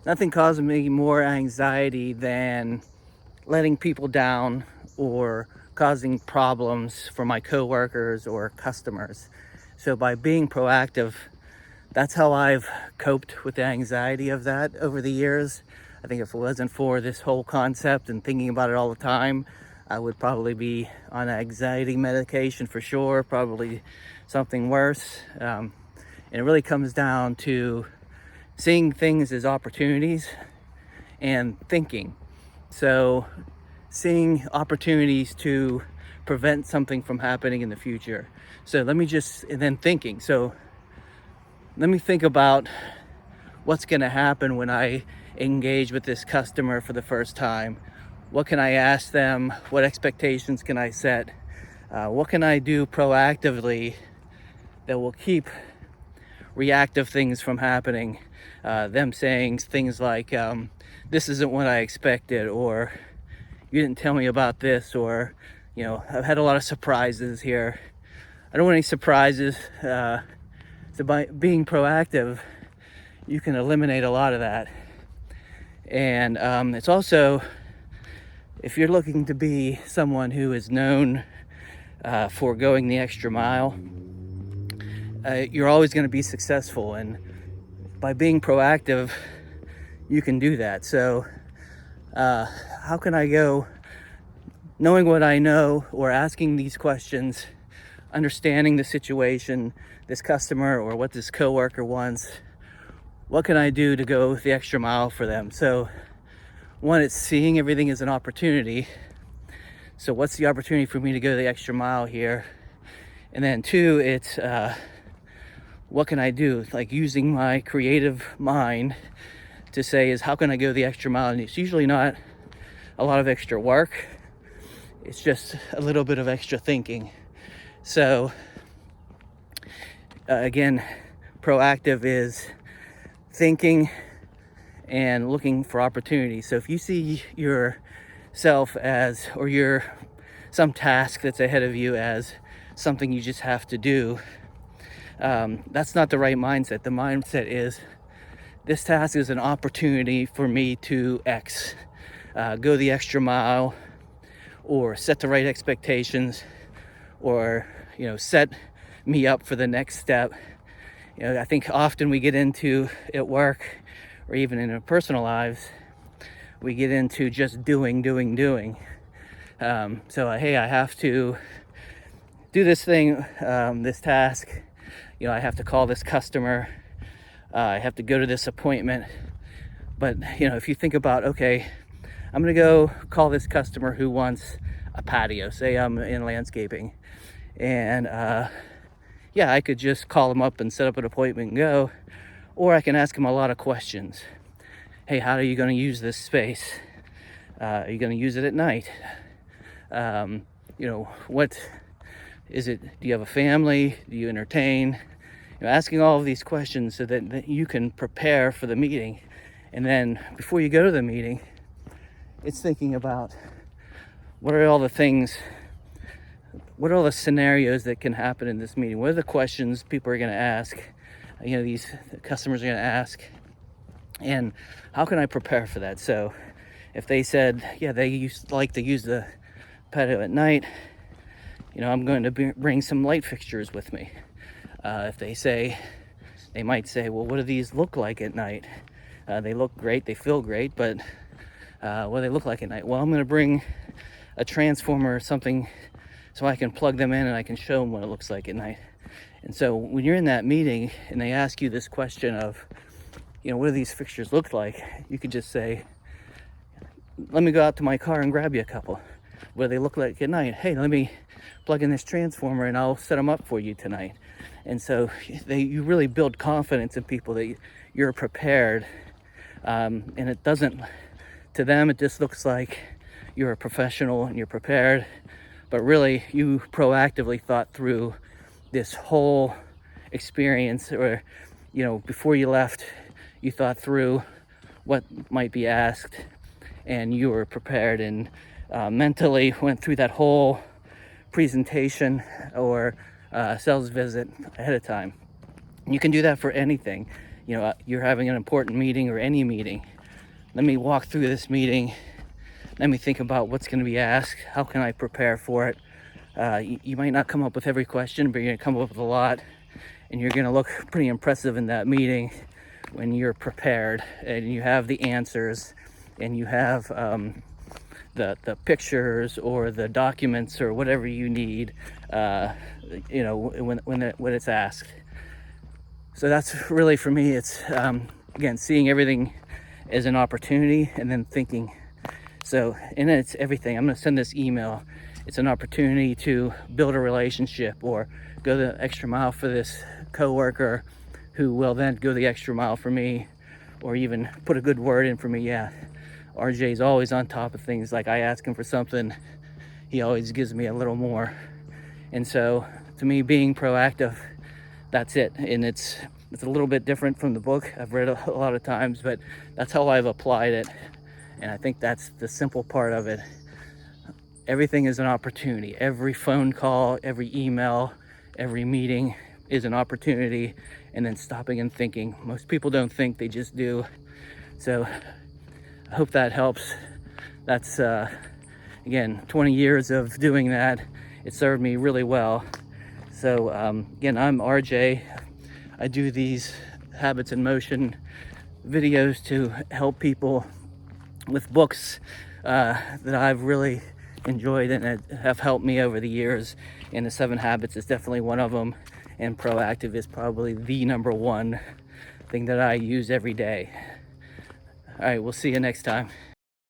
Nothing causes me more anxiety than letting people down or causing problems for my coworkers or customers. So by being proactive, that's how I've coped with the anxiety of that over the years. I think if it wasn't for this whole concept and thinking about it all the time, I would probably be on anxiety medication for sure, probably something worse. And it really comes down to seeing things as opportunities and thinking. So, seeing opportunities to prevent something from happening in the future. And then thinking. So, let me think about what's going to happen when I engage with this customer for the first time. What can I ask them? What expectations can I set? What can I do proactively that will keep reactive things from happening? Them saying things like, this isn't what I expected, or you didn't tell me about this, or, I've had a lot of surprises here. I don't want any surprises. So by being proactive, you can eliminate a lot of that. And it's also, if you're looking to be someone who is known for going the extra mile, you're always going to be successful. And by being proactive, you can do that. So how can I go knowing what I know, or asking these questions, understanding the situation, this customer or what this coworker wants? What can I do to go the extra mile for them? So one, it's seeing everything as an opportunity. So what's the opportunity for me to go the extra mile here? And then two, it's what can I do? Like using my creative mind to say is how can I go the extra mile? And it's usually not a lot of extra work. It's just a little bit of extra thinking. So again, proactive is thinking and looking for opportunities. So if you see yourself as, or some task that's ahead of you as something you just have to do, that's not the right mindset. The mindset is, this task is an opportunity for me to X, go the extra mile, or set the right expectations, or set me up for the next step. I think often we get into at work, or even in our personal lives, we get into just doing. Hey, I have to do this thing, this task. I have to call this customer. I have to go to this appointment. But if you think about, okay, I'm gonna go call this customer who wants a patio. Say I'm in landscaping, and I could just call them up and set up an appointment and go, or I can ask them a lot of questions. Hey, how are you going to use this space? Are you going to use it at night? What is it? Do you have a family? Do you entertain? Asking all of these questions so that you can prepare for the meeting. And then before you go to the meeting, it's thinking about what are all the scenarios that can happen in this meeting? What are the questions people are going to ask? These customers are going to ask. And how can I prepare for that? So if they said, they like to use the patio at night, I'm going to bring some light fixtures with me. If they might say, well, what do these look like at night? They look great, they feel great, but what do they look like at night? Well, I'm going to bring a transformer or something so I can plug them in and I can show them what it looks like at night. And so when you're in that meeting and they ask you this question of, what do these fixtures look like? You could just say, let me go out to my car and grab you a couple. What do they look like at night? Hey, let me plug in this transformer and I'll set them up for you tonight. And so you really build confidence in people that you're prepared. And it doesn't, to them, it just looks like you're a professional and you're prepared. But really, you proactively thought through this whole experience, or, before you left, you thought through what might be asked, and you were prepared and mentally went through that whole presentation or sales visit ahead of time. You can do that for anything. you're having an important meeting or any meeting. Let me walk through this meeting. Let me think about what's going to be asked. How can I prepare for it? You might not come up with every question, but you're going to come up with a lot, and you're going to look pretty impressive in that meeting when you're prepared and you have the answers and you have the pictures or the documents or whatever you need, when it's asked. So that's really, for me, it's again, seeing everything as an opportunity and then thinking. So, and it's everything. I'm going to send this email. It's an opportunity to build a relationship or go the extra mile for this coworker, who will then go the extra mile for me, or even put a good word in for me. Yeah, RJ's always on top of things. Like, I ask him for something, he always gives me a little more. And so, to me, being proactive, that's it. And it's a little bit different from the book. I've read a lot of times, but that's how I've applied it. And I think that's the simple part of it. Everything is an opportunity. Every phone call, every email, every meeting is an opportunity. And then stopping and thinking. Most people don't think, they just do. So I hope that helps. That's, again, 20 years of doing that. It served me really well. So again, I'm RJ. I do these Habits in Motion videos to help people with books that I've really enjoyed and have helped me over the years. And the 7 Habits is definitely one of them. And Proactive is probably the number one thing that I use every day. All right, we'll see you next time.